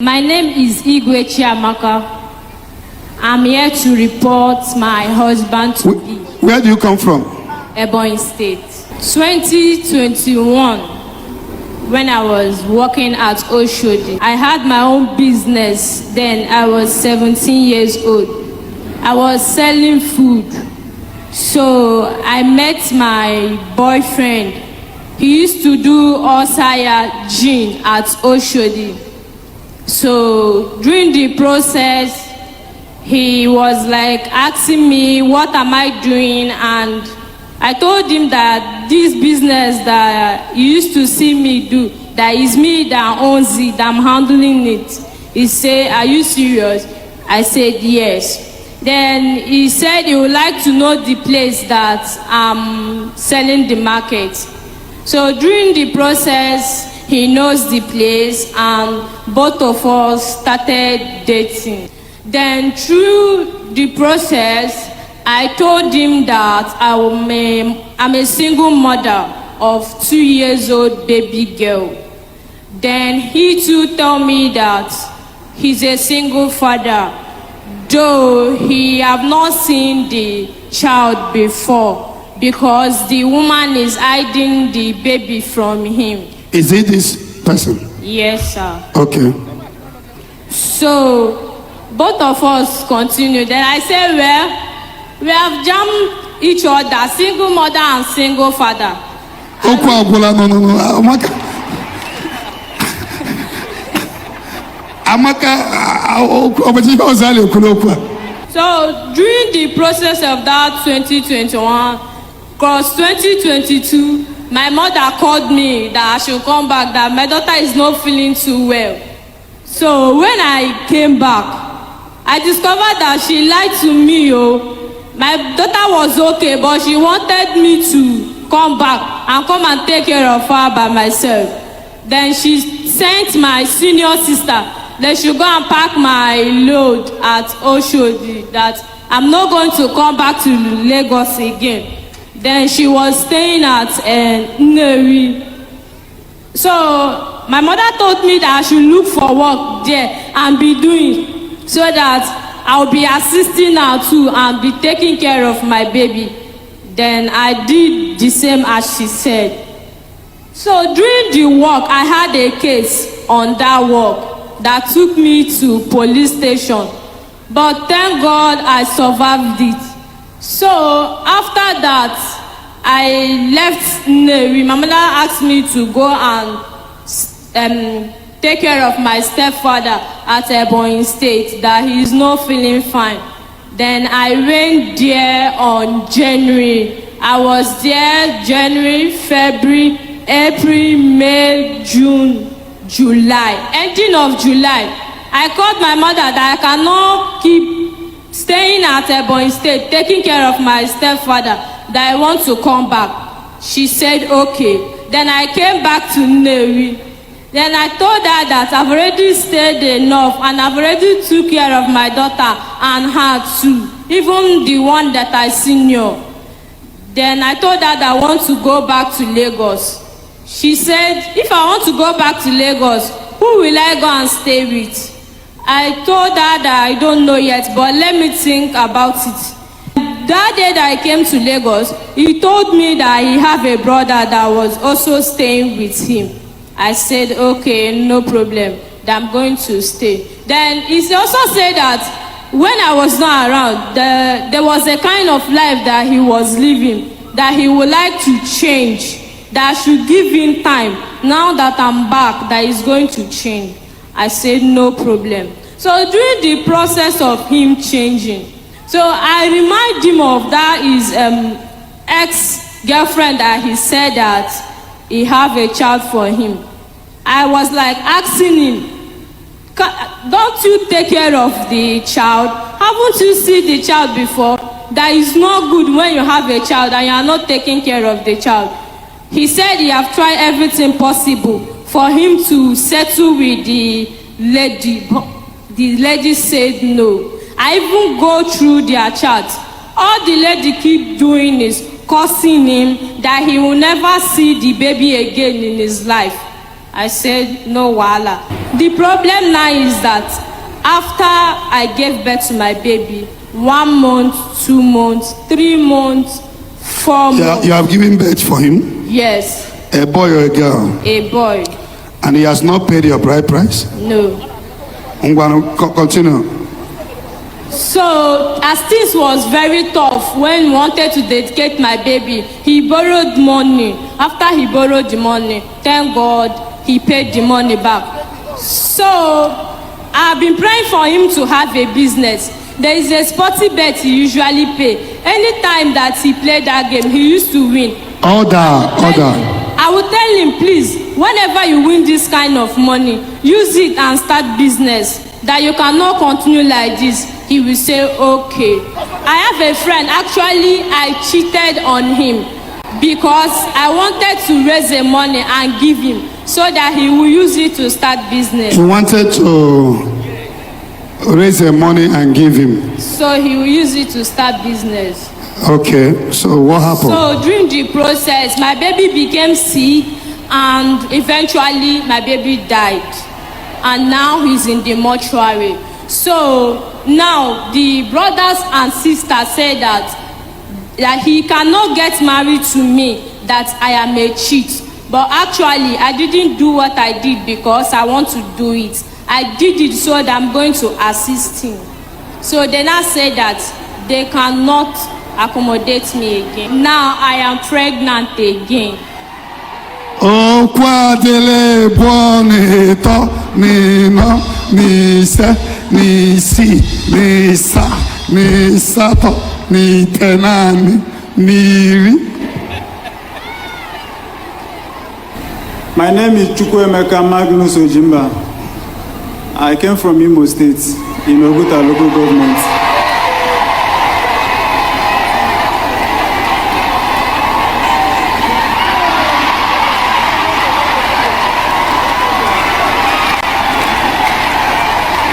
My name is Igwe Chiamaka. I'm here to report my husband to be. Where do you come from? Ebonyi State. 2021, when I was working at Oshodi, I had my own business. Then I was 17 years old. I was selling food. So I met my boyfriend. He used to do Osaya gin at Oshodi. So during the process, he was like asking me, what am I doing? And I told him that this business that you used to see me do, that is me that owns it, I'm handling it. He said, are you serious? I said, yes. Then he said he would like to know the place that I'm selling the market. So during the process, he knows the place, and both of us started dating. Then through the process, I told him that I'm a single mother of 2 years old baby girl. Then he too told me that he's a single father, though he have not seen the child before because the woman is hiding the baby from him. Is it this person? Yes, sir. Okay. So both of us continued. Then I said, well, we have jammed each other, single mother and single father. No. So during the process of that 2021, cross 2022, my mother called me that I should come back, that my daughter is not feeling too well. So when I came back, I discovered that she lied to me. My daughter was okay, but she wanted me to come back and come and take care of her by myself. Then she sent my senior sister that she go and pack my load at Oshodi, that I'm not going to come back to Lagos again. Then she was staying at Nwa-Zion. So my mother told me that I should look for work there and be doing, so that I'll be assisting her too and be taking care of my baby. Then I did the same as she said. So during the work, I had a case on that work that took me to police station. But thank God I survived it. So after that, I left Nwa-Zion. My mother asked me to go and take care of my stepfather at Ebonyi State, that he is not feeling fine. Then I went there on January. I was there January, February, April, May, June, July. Ending of July, I called my mother that I cannot keep staying at Ebonyi State, taking care of my stepfather, that I want to come back. She said, okay. Then I came back to Nwa-Zion. Then I told her that I've already stayed enough and I've already took care of my daughter and her too, even the one that I senior. Then I told her that I want to go back to Lagos. She said, if I want to go back to Lagos, who will I go and stay with? I told her that I don't know yet, but let me think about it. That day that I came to Lagos, he told me that he have a brother that was also staying with him. I said, okay, no problem, that I'm going to stay. Then he also said that when I was not around, there was a kind of life that he was living, that he would like to change, that I should give him time. Now that I'm back, that he's going to change. I said, no problem. So during the process of him changing, so I remind him of that his ex-girlfriend that he said that he have a child for him. I was like asking him, don't you take care of the child? Haven't you seen the child before? That is not good when you have a child and you are not taking care of the child. He said he have tried everything possible for him to settle with the lady. The lady said no. I even go through their chat. All the lady keep doing is cursing him that he will never see the baby again in his life. I said, no wahala. The problem now is that after I gave birth to my baby, 1 month, 2 months, 3 months, 4 months. You have given birth for him? Yes. A boy or a girl? A boy. And he has not paid your bride price? No. I'm going to continue. So, as things was very tough when he wanted to dedicate my baby, he borrowed money. After he borrowed the money, thank God, he paid the money back. So, I've been praying for him to have a business. There is a sporty bet he usually pay. Anytime that he played that game, he used to win. Order. I will tell him, please, whenever you win this kind of money, use it and start business. That you cannot continue like this. He will say, okay. I have a friend, actually, I cheated on him because I wanted to raise the money and give him so that he will use it to start business. You wanted to raise the money and give him? So he will use it to start business. Okay, so what happened? So during the process, my baby became sick and eventually my baby died. And now he's in the mortuary. So now the brothers and sisters say that he cannot get married to me, that I am a cheat. But actually, I didn't do what I did because I want to do it. I did it so that I'm going to assist him. So they now say that they cannot accommodate me again. Now I am pregnant again. O kwadele bone to ni no ni se ni si ni sa ni sato ni tenani ni ri. My name is Chukwuemeka Magnus Ojimba. I came from Imo State, in Oguta local government.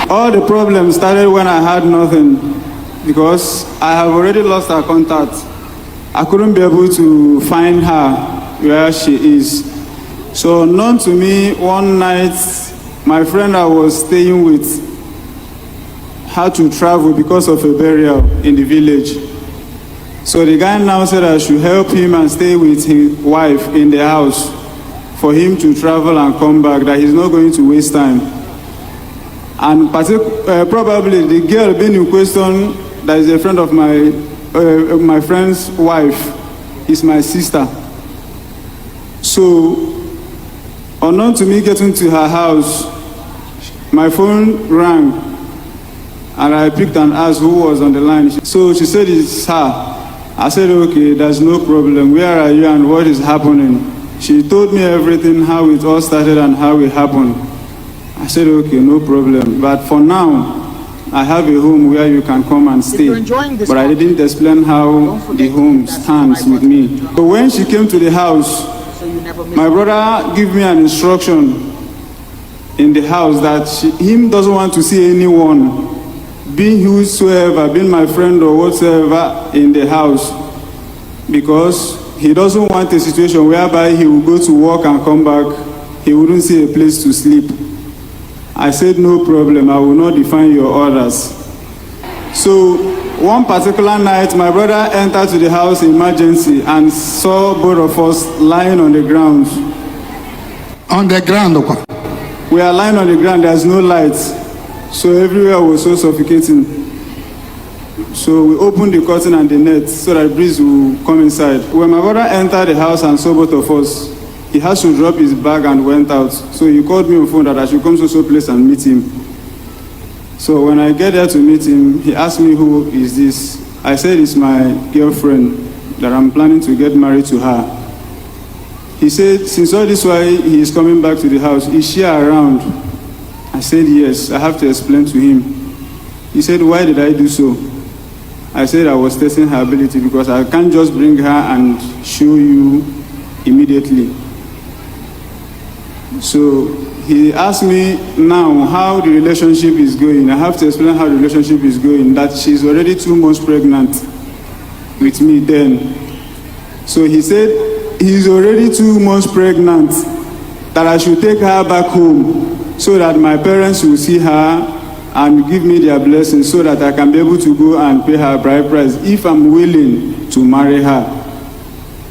All the problems started when I had nothing, because I have already lost her contact. I couldn't be able to find her where she is. So known to me, one night, my friend I was staying with had to travel because of a burial in the village. So the guy now said I should help him and stay with his wife in the house for him to travel and come back, that he's not going to waste time. And probably the girl being in question, that is a friend of my friend's wife, is my sister. So, unknown to me getting to her house, my phone rang, and I picked and asked who was on the line. So she said it's her. I said, okay, there's no problem. Where are you and what is happening? She told me everything, how it all started and how it happened. I said, okay, no problem. But for now, I have a home where you can come and stay. But I didn't explain how the home stands with me. So when she came to the house, my brother gave me an instruction in the house that him doesn't want to see anyone, being whosoever, being my friend or whatsoever, in the house, because he doesn't want a situation whereby he will go to work and come back, he wouldn't see a place to sleep. I said, no problem, I will not define your orders. So one particular night, my brother entered to the house in emergency and saw both of us lying on the ground. On the ground, okay. We are lying on the ground, there's no light. So everywhere was so suffocating. So we opened the curtain and the net so that breeze will come inside. When my brother entered the house and saw both of us, he has to drop his bag and went out. So he called me on the phone that I should come to some place and meet him. So when I get there to meet him, he asked me, who is this? I said, it's my girlfriend, that I'm planning to get married to her. He said, since all this while he is coming back to the house, is she around? I said, yes. I have to explain to him. He said, why did I do so? I said I was testing her ability because I can't just bring her and show you immediately. So he asked me now how the relationship is going. I have to explain how the relationship is going, that she's already 2 months pregnant with me then. So he said he's already 2 months pregnant that I should take her back home so that my parents will see her and give me their blessing so that I can be able to go and pay her bride price if I'm willing to marry her.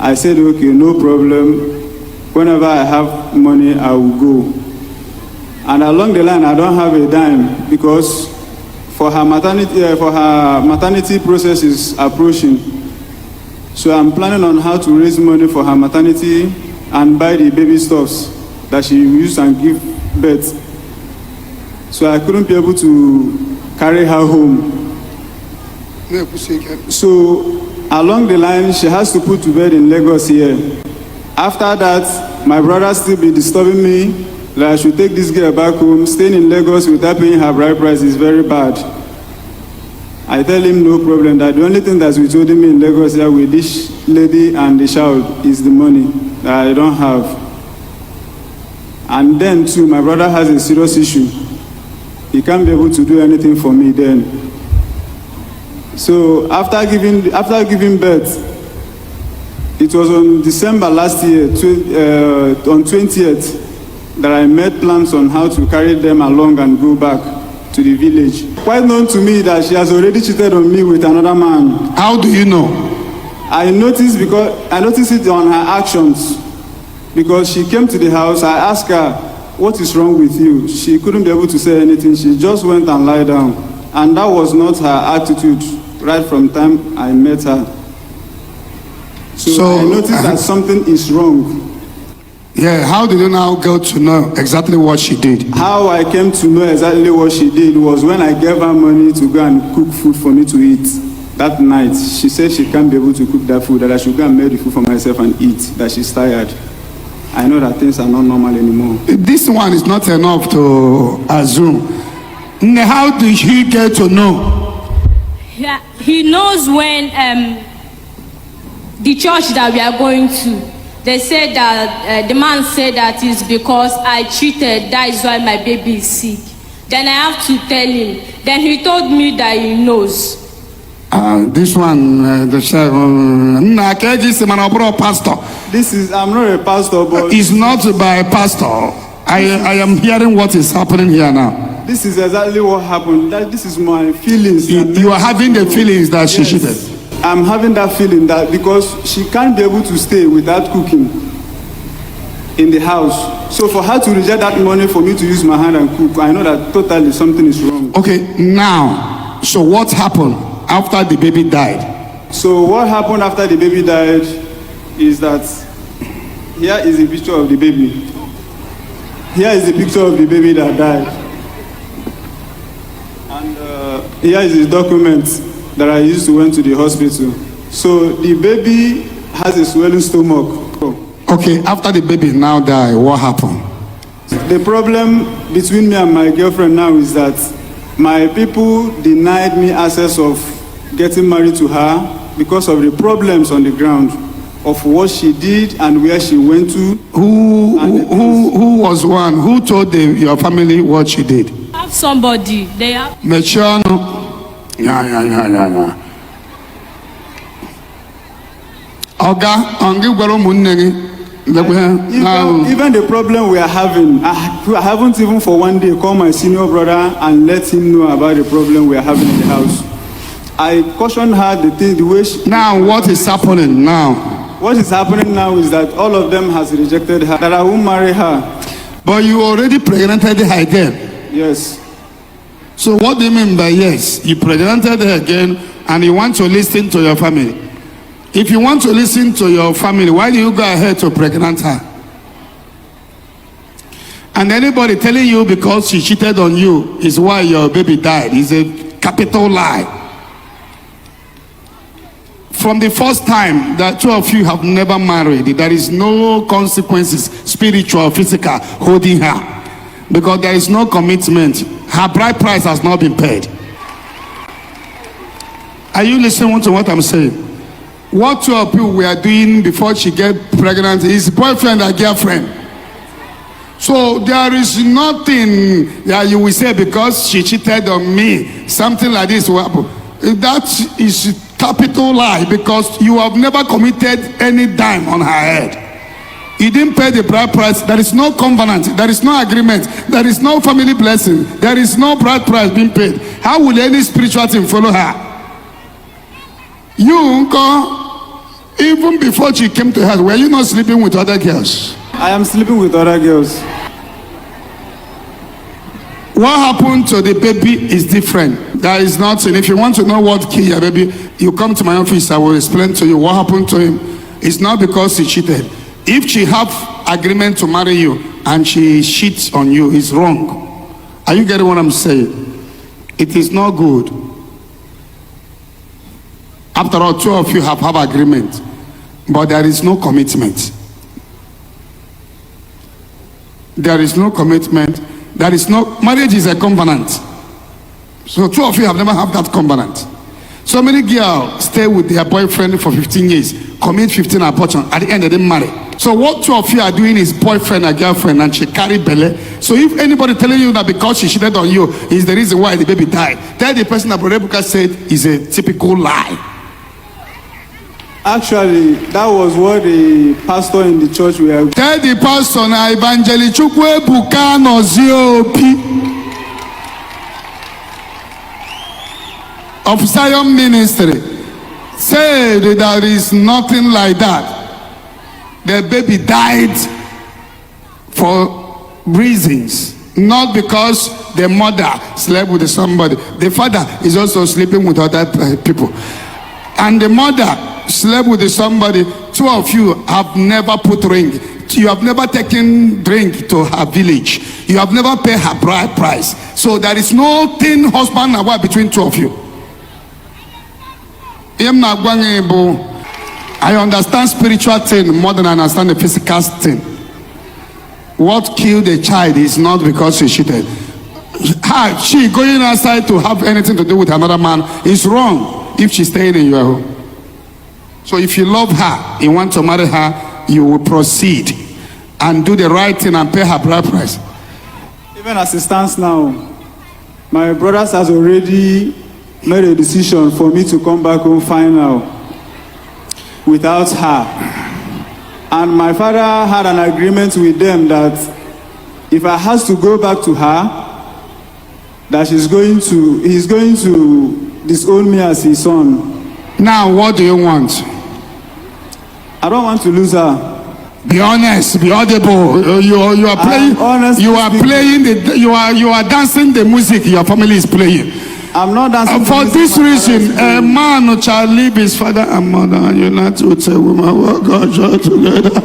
I said, okay, no problem. Whenever I have money, I will go. And along the line, I don't have a dime because for her maternity process is approaching. So I'm planning on how to raise money for her maternity and buy the baby stuffs that she used and give birth. So I couldn't be able to carry her home. So along the line, she has to put to bed in Lagos here. After that, my brother still be disturbing me that I should take this girl back home. Staying in Lagos without paying her bride price is very bad. I tell him no problem, that the only thing that's withholding me in Lagos here with this lady and the child is the money that I don't have. And then too, my brother has a serious issue. He can't be able to do anything for me then. So after giving birth, it was on December last year, on 20th, that I made plans on how to carry them along and go back to the village. Quite known to me that she has already cheated on me with another man. How do you know? I noticed it on her actions. Because she came to the house, I asked her, what is wrong with you? She couldn't be able to say anything. She just went and lied down. And that was not her attitude right from the time I met her. So I noticed that something is wrong. Yeah, how did you now get to know exactly what she did? How I came to know exactly what she did was when I gave her money to go and cook food for me to eat. That night, she said she can't be able to cook that food, that I should go and make the food for myself and eat, that she's tired. I know that things are not normal anymore. This one is not enough to assume. How did he get to know? Yeah, he knows when the church that we are going to, they said that the man said that it's because I cheated, that is why my baby is sick. Then I have to tell him. Then he told me that he knows. This one, the pastor. I'm not a pastor, but it's not by a pastor. I am hearing what is happening here now. This is exactly what happened. This is my feelings. You are having the feelings that she cheated. I'm having that feeling that because she can't be able to stay without cooking in the house. So for her to reject that money for me to use my hand and cook, I know that totally something is wrong. Okay, now, so what happened after the baby died? So what happened after the baby died is that here is a picture of the baby. Here is the picture of the baby that died. And here is his document that I used to went to the hospital. So the baby has a swelling stomach. Okay, after the baby now died, what happened? The problem between me and my girlfriend now is that my people denied me access of getting married to her because of the problems on the ground of what she did and where she went to. Who was one? Who told your family what she did? Have somebody. They have. Yeah. Even the problem we are having, I haven't even for one day called my senior brother and let him know about the problem we are having in the house. I cautioned her the way she... Now what is happening now? What is happening now is that all of them has rejected her, that I won't marry her. But you already pregnanted her again? Yes. So what do you mean by yes? You pregnanted her again and you want to listen to your family. If you want to listen to your family, why do you go ahead to pregnant her? And anybody telling you because she cheated on you is why your baby died is a capital lie. From the first time that two of you have never married, there is no consequences, spiritual, physical, holding her. Because there is no commitment. Her bride price has not been paid. Are you listening to what I'm saying? What two of you were doing before she get pregnant is boyfriend and girlfriend. So there is nothing that you will say because she cheated on me, something like this will happen. That is capital lie because you have never committed any dime on her head. You didn't pay the bride price. There is no covenant. There is no agreement. There is no family blessing. There is no bride price being paid. How will any spiritual thing follow her? You, uncle, even before she came to her, were you not sleeping with other girls? I am sleeping with other girls. What happened to the baby is different. There is nothing. If you want to know what killed your baby, you come to my office. I will explain to you what happened to him. It's not because he cheated. If she have agreement to marry you and she cheats on you, it's wrong. Are you getting what I'm saying? It is not good. After all, two of you have agreement, but there is no commitment. There is no commitment. There is no, marriage is a covenant. So two of you have never had that covenant. So many girls stay with their boyfriend for 15 years, commit 15 abortions, at the end they didn't marry. So what two of you are doing is boyfriend and girlfriend, and she carry belly. So if anybody telling you that because she cheated on you is the reason why the baby died, tell the person that Brother Ebuka said is a typical lie. Actually, that was what the pastor in the church were. Tell the pastor na Evangelist Ebuka Nwa-Zion of Zion Ministry said that there is nothing like that. The baby died for reasons, not because the mother slept with somebody. The father is also sleeping with other people, and the mother slept with somebody. Two of you have never put ring. You have never taken drink to her village. You have never paid her bride price. So there is no thin husband and wife between two of you. I understand spiritual thing more than I understand the physical thing. What killed the child is not because she cheated. She going outside to have anything to do with another man is wrong if she's staying in your home. So if you love her, you want to marry her, you will proceed and do the right thing and pay her bride price. Even as it stands now, my brothers has already made a decision for me to come back home final without her. And my father had an agreement with them that if I has to go back to her, that he's going to disown me as his son. Now what do you want? I don't want to lose her. Be honest, be audible. You are playing. You are dancing the music your family is playing. I'm not dancing. For this reason, a man shall leave his father and mother and unite with a woman. What God join together.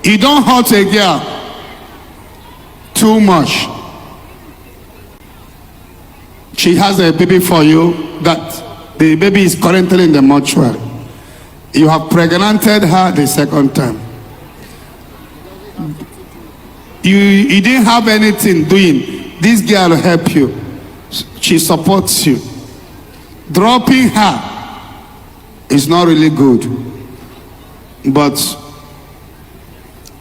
You don't hurt a girl too much. She has a baby for you that the baby is currently in the mortuary. You have pregnanted her the second time. You didn't have anything doing. This girl will help you. She supports you. Dropping her is not really good. But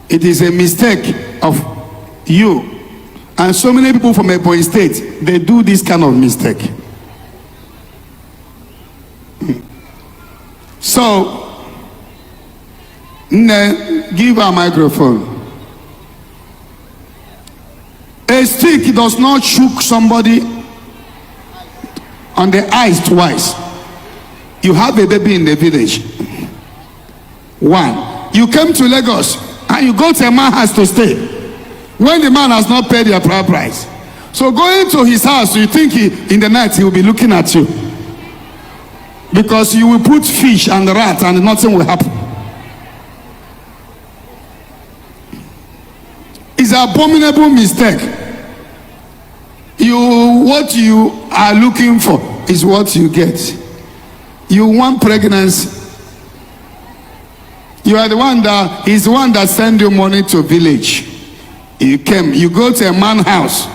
it is a mistake of you. And so many people from Ebonyi State, they do this kind of mistake. So, give her a microphone. A stick does not shook somebody on the eyes twice. You have a baby in the village. One, you came to Lagos and you go to a man's house to stay when the man has not paid your bride price. So going to his house, you think in the night he will be looking at you, because you will put fish and rat and nothing will happen. It's an abominable mistake. What you are looking for is what you get. You want pregnancy. You are the one that is the one that send you money to village. You came, you go to a man's house.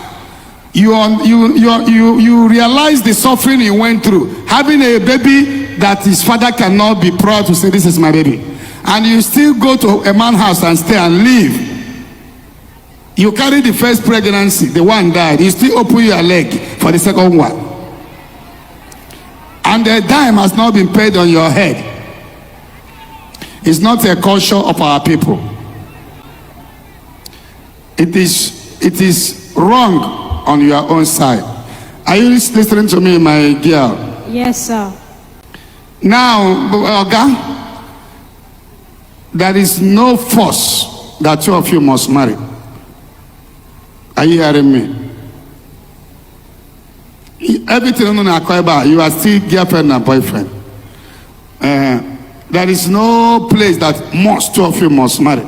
You realize the suffering he went through, having a baby that his father cannot be proud to say, this is my baby. And you still go to a man's house and stay and live. You carry the first pregnancy, the one died. You still open your leg for the second one. and the dime has not been paid on your head. It's not a culture of our people. It is wrong on your own side. Are you listening to me, my girl? Yes, sir. Now, Oga, there is no force that two of you must marry. Are you hearing me? Everything on Akweba, you are still girlfriend and boyfriend. There is no place that two of you must marry.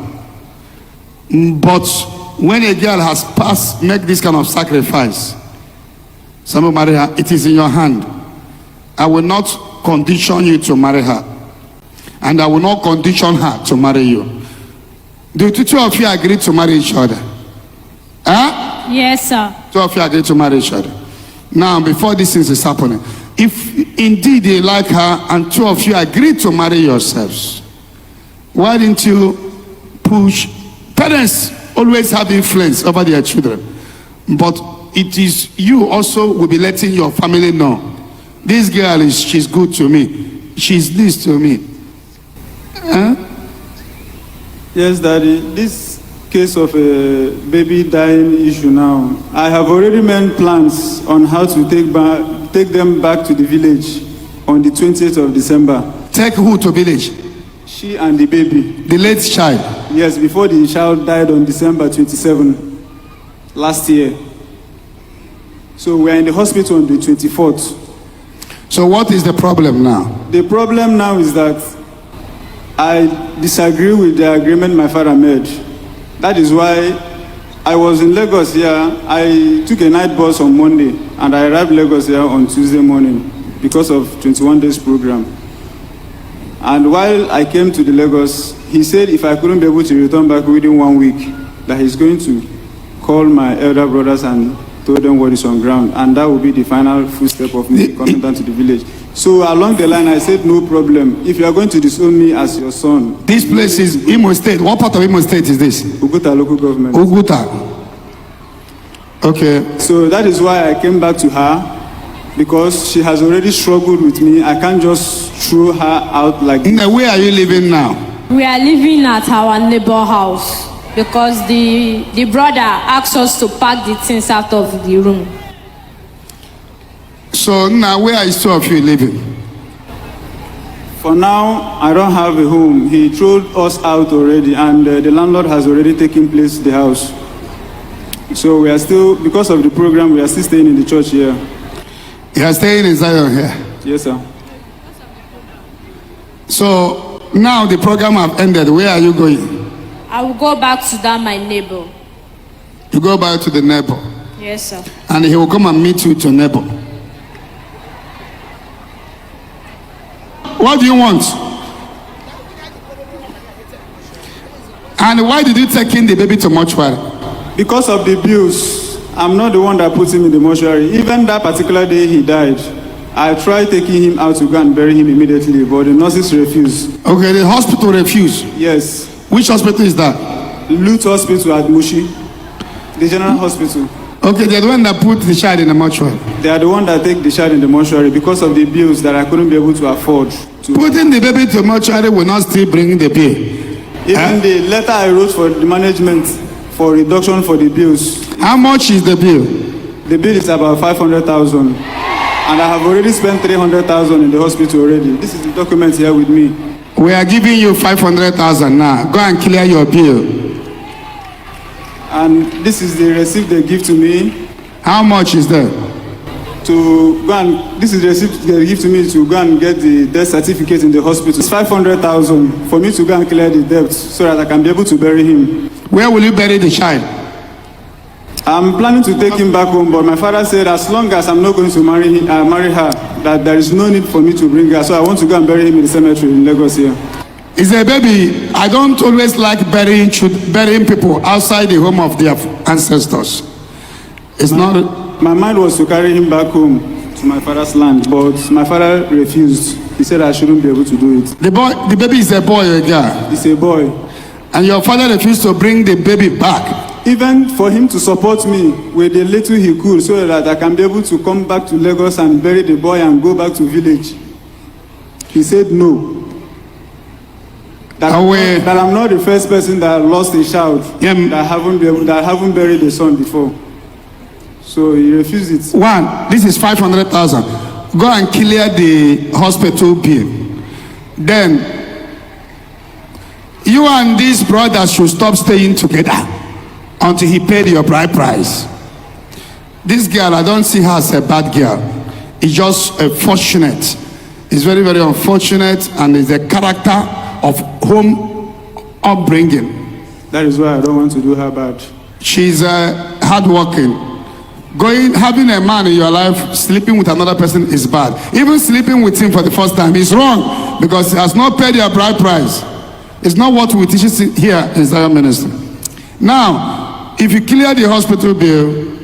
But when a girl has make this kind of sacrifice, some marry her, it is in your hand. I will not condition you to marry her. And I will not condition her to marry you. Do the two of you agree to marry each other? Huh? Yes, sir. Two of you agree to marry each other. Now, before this thing is happening, if indeed you like her and two of you agree to marry yourselves, why didn't you push? Parents always have influence over their children, but it is you also will be letting your family know, this girl she's good to me, she's this to me. Huh? Yes, Daddy. This case of a baby dying issue now, I have already made plans on how to take them back to the village on the 20th of December. Take who to village? She and the baby. The late child? Yes, before the child died on December 27 last year. So we are in the hospital on the 24th. So what is the problem now? The problem now is that I disagree with the agreement my father made. That is why I was in Lagos here. I took a night bus on Monday and I arrived Lagos here on Tuesday morning because of 21 days program. And while I came to the Lagos, he said if I couldn't be able to return back within 1 week, that he's going to call my elder brothers and told them what is on ground. And that will be the final footstep of me coming down to the village. So along the line, I said, no problem. If you are going to disown me as your son. This place is Imo State. What part of Imo State is this? Uguta local government. Uguta. Okay. So that is why I came back to her, because she has already struggled with me. I can't just throw her out like this. Where are you living now? We are living at our neighbor house because the brother asked us to pack the things out of the room. So now where are two of you living? For now, I don't have a home. He threw us out already, and the landlord has already taken place in the house. So we are still, because of the program, we are still staying in the church here. You are staying in Zion here? Yes, sir. So now the program have ended. Where are you going? I will go back to my neighbor. You go back to the neighbor? Yes, sir. And he will come and meet you to neighbor. What do you want? And why did you take in the baby to mortuary? Because of the bills. I'm not the one that put him in the mortuary. Even that particular day he died, I tried taking him out to go and bury him immediately, but the nurses refused. Okay, the hospital refused? Yes. Which hospital is that? Lute Hospital at Mushi, the general hospital. Okay, they're the one that put the child in the mortuary. They are the one that take the child in the mortuary because of the bills that I couldn't be able to afford. Putting the baby to mortuary will not still bring the bill. Even the letter I wrote for the management for reduction for the bills. How much is the bill? The bill is about 500,000. And I have already spent 300,000 in the hospital already. This is the document here with me. We are giving you 500,000 now. Go and clear your bill. And this is the receipt they give to me. How much is that? This is the receipt they give to me to go and get the death certificate in the hospital. It's 500,000 for me to go and clear the debt so that I can be able to bury him. Where will you bury the child? I'm planning to take him back home, but my father said as long as I'm not going to marry her, that there is no need for me to bring her. So I want to go and bury him in the cemetery in Lagos here. Is a baby. I don't always like burying people outside the home of their ancestors. It's not. My mind was to carry him back home to my father's land, but my father refused. He said I shouldn't be able to do it. The baby is a boy or a girl? It's a boy. And your father refused to bring the baby back? even for him to support me with the little he could so that I can be able to come back to Lagos and bury the boy and go back to village. He said no. That I'm not the first person that lost a child, that haven't buried a son before. So he refused it. One, this is 500,000. Go and clear the hospital bill. Then, you and this brother should stop staying together until he paid your bride price. This girl, I don't see her as a bad girl. It's just fortunate. It's very, very unfortunate, and it's a character of home upbringing. That is why I don't want to do her bad. She's hardworking. Having a man in your life, sleeping with another person is bad. Even sleeping with him for the first time is wrong because he has not paid your bride price. It's not what we teach here in Zion Ministry. Now, if you clear the hospital bill,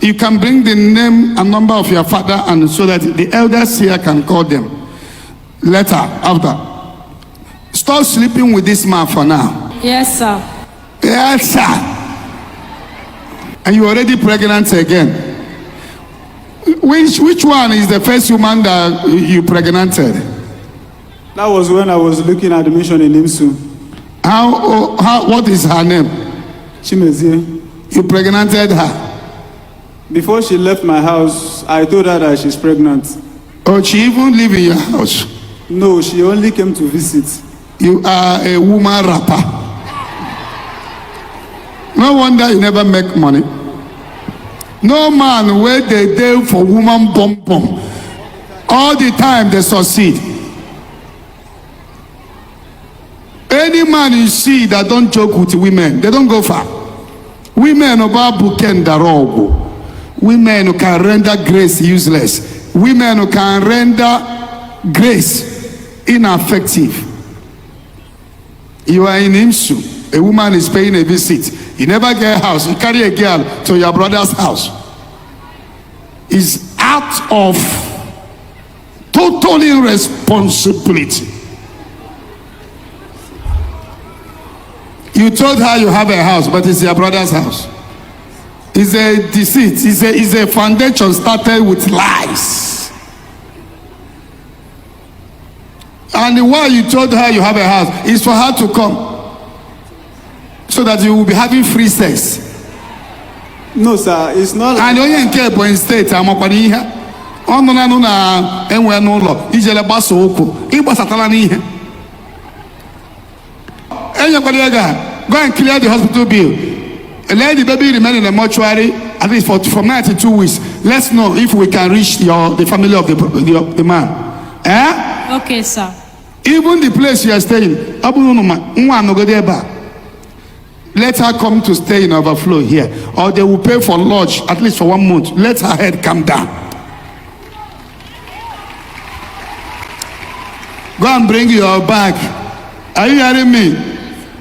you can bring the name and number of your father, and so that the elders here can call them later, after. Stop sleeping with this man for now. Yes, sir. Yes, sir. And you're already pregnant again. Which one is the first woman that you pregnanted? That was when I was looking at the mission in Imsu. What is her name? Chimezie. You pregnanted her? Before she left my house, I told her that she's pregnant. Oh, she even live in your house? No, she only came to visit. You are a woman rapper. No wonder you never make money. No man where they deal for woman bum. All the time they succeed. Any man you see that don't joke with women, they don't go far. Women about bukendarogo. Women who can render grace useless. Women who can render grace ineffective. You are in Imsu. A woman is paying a visit. You never get a house. You carry a girl to your brother's house. It's out of total irresponsibility. You told her you have a house, but it's your brother's house. It's a deceit. It's a foundation started with lies. And why you told her you have a house is for her to come, so that you will be having free sex. No, sir, it's not. And only in care in state, I'm up on here. On no na enwe no lo. Ijele baso oko. Ibasatala ni ihe. Go and clear the hospital bill. Let the baby remain in the mortuary at least for 92 weeks. Let's know if we can reach the family of the man. Eh? Okay, sir. Even the place you are staying, let her come to stay in overflow here, or they will pay for lodge at least for 1 month. Let her head come down. Go and bring your bag. Are you hearing me?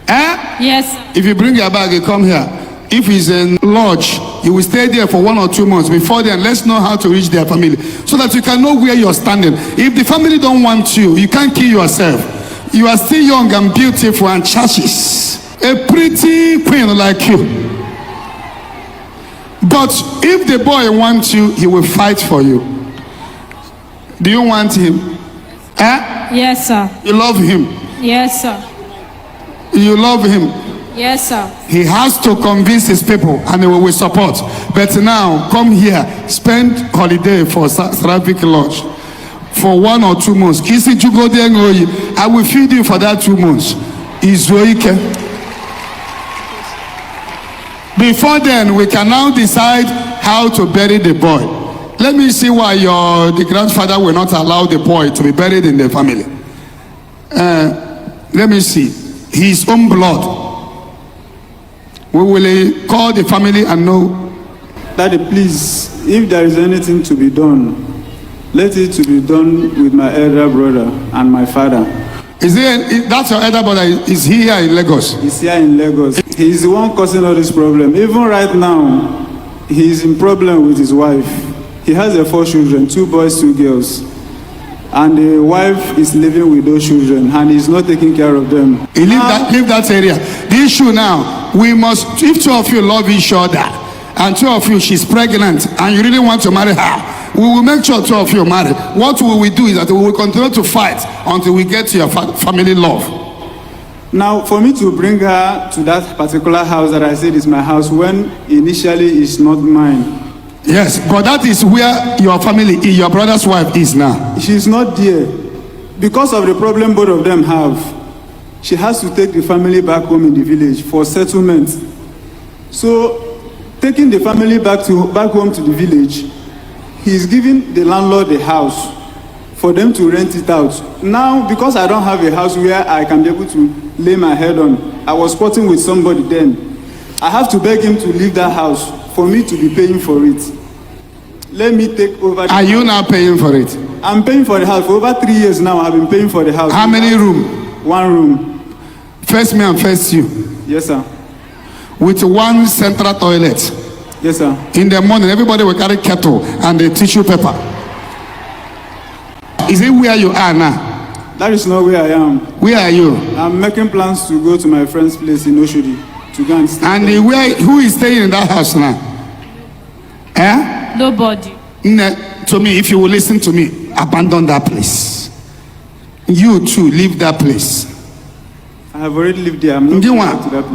Eh? Yes, sir. If you bring your bag, you come here. If it's in lodge, you will stay there for 1 or 2 months. Before then, let's know how to reach their family, so that you can know where you're standing. If the family don't want you, you can't kill yourself. You are still young and beautiful and churches. A pretty queen like you. But if the boy wants you, he will fight for you. Do you want him? Eh? Yes, sir. You love him? Yes, sir. You love him? Yes, sir. He has to convince his people, and they will support. But now, come here, spend holiday for Seraphic Lodge for 1 or 2 months. I will feed you for that 2 months. Before then, we can now decide how to bury the boy. Let me see why the grandfather will not allow the boy to be buried in the family. Let me see. His own blood. We will call the family and know. Daddy, please, if there is anything to be done, let it to be done with my elder brother and my father. That's your elder brother? Is he here in Lagos? He's here in Lagos. He's the one causing all this problem. Even right now, he's in problem with his wife. He has 4 children, 2 boys, 2 girls. And the wife is living with those children, and he's not taking care of them. Leave that area. The issue now, we must, if two of you love each other, and two of you, she's pregnant, and you really want to marry her, we will make sure two of you marry. What we will do is that we will continue to fight until we get to your family love. Now, for me to bring her to that particular house that I said is my house, when initially it's not mine. Yes, but that is where your family, your brother's wife is now. She's not there. Because of the problem both of them have, she has to take the family back home in the village for settlement. So, taking the family back home to the village, he's giving the landlord the house for them to rent it out. Now, because I don't have a house where I can be able to lay my head on, I was squatting with somebody then. I have to beg him to leave that house for me to be paying for it. Let me take over. Are you now paying for it? I'm paying for the house. For over 3 years now, I've been paying for the house. How many rooms? 1 room. First me and first you. Yes, sir. With 1 central toilet. Yes, sir. In the morning, everybody will carry kettle and the tissue paper. Is it where you are now? That is not where I am. Where are you? I'm making plans to go to my friend's place in Oshodi to go and stay. And who is staying in that house now? Eh? Nobody. To me, if you will listen to me, abandon that place. You too, leave that place. I have already lived there. I'm not going back to that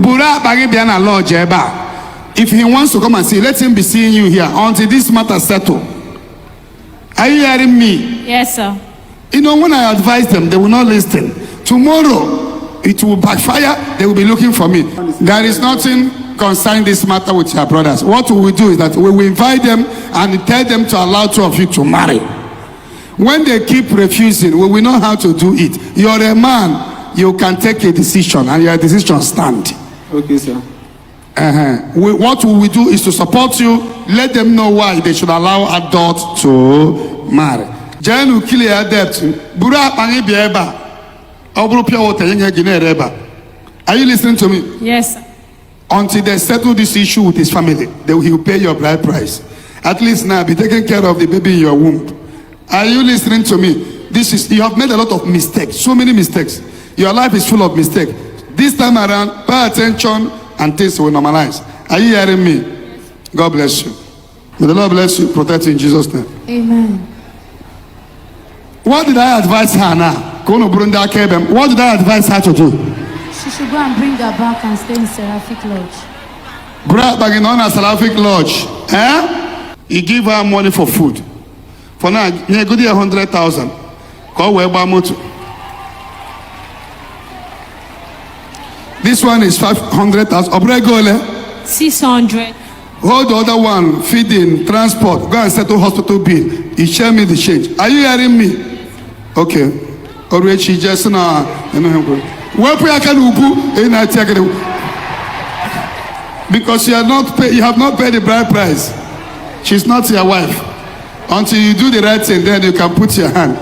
place. If he wants to come and see, let him be seeing you here until this matter settle. Are you hearing me? Yes, sir. You know, when I advise them, they will not listen. Tomorrow, it will backfire. They will be looking for me. There is nothing concerning this matter with your brothers. What we will do is that we will invite them and tell them to allow two of you to marry. When they keep refusing, we will know how to do it. You're a man. You can take a decision, and your decision stand. Okay, sir. What we will do is to support you. Let them know why they should allow adults to marry. Janu kill your debt. Bura pangi bieba. Obru pia water yenye gine. Are you listening to me? Yes, sir. Until they settle this issue with his family, he will pay your bride price. At least now, be taking care of the baby in your womb. Are you listening to me? You have made a lot of mistakes, so many mistakes. Your life is full of mistakes. This time around, pay attention and things will normalize. Are you hearing me? God bless you. May the Lord bless you, protect you in Jesus' name. Amen. What did I advise her now? What did I advise her to do? She should go and bring her back and stay in Seraphic Lodge. Brought back in on a Seraphic Lodge. He give her money for food. For now, you go there 100,000. Call where Bamutu. This one is 500,000. Obregole. 600. Hold the other one, feeding, transport. Go and settle hospital bill. He share me the change. Are you hearing me? Okay. Already just now. Because you have not paid the bride price. She's not your wife. Until you do the right thing, then you can put your hand.